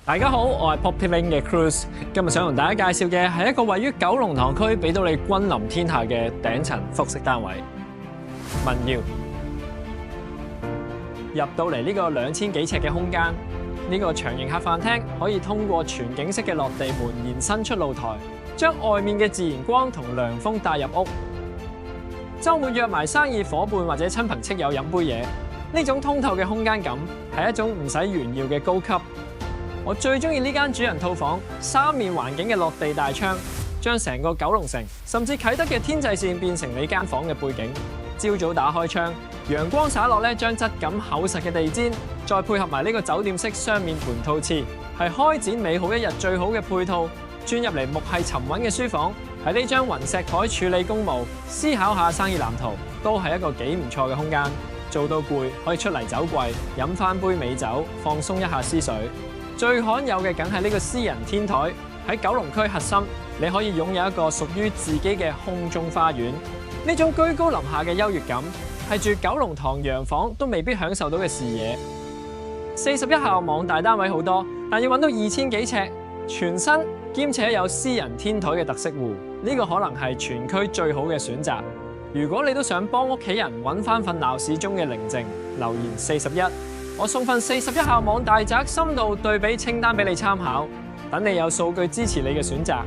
大家好，我係 PopTV 嘅 Cruz， 今日想同大家介紹嘅係一個位於九龍塘區，俾到你君臨天下嘅頂層複式單位。民耀入到嚟呢個2000幾尺嘅空間，呢個長形客飯廳可以通過全景式嘅落地門延伸出露台，將外面嘅自然光同涼風帶入屋。週末約埋生意夥伴或者親朋戚友飲杯嘢，呢種通透嘅空間感係一種唔使炫耀嘅高級。我最中意呢間主人套房三面環境嘅落地大窗，將成個九龍城甚至啟德嘅天際線變成你間房嘅背景。朝早打開窗，陽光灑落呢將質感厚實嘅地氈，再配合埋呢個酒店式雙面盤套廁，係開展美好一日最好嘅配套。轉入嚟木係沉穩嘅書房，喺呢張雲石台處理公務，思考下生意藍圖，都係一個幾唔錯嘅空間。做到攰可以出嚟酒櫃飲翻杯美酒，放鬆一下思緒。最罕有嘅梗係呢個私人天台，喺九龍區核心，你可以擁有一個屬於自己嘅空中花園。呢種居高臨下嘅優越感，係住九龍塘洋房都未必享受到嘅視野。41號網大單位好多，但要揾到2000幾尺，全新兼且有私人天台嘅特色戶，呢個可能係全區最好嘅選擇。如果你都想幫屋企人揾翻份鬧市中嘅寧靜，留言41。我送份41號網大宅深度對比清單俾你參考，等你有數據支持你嘅選擇。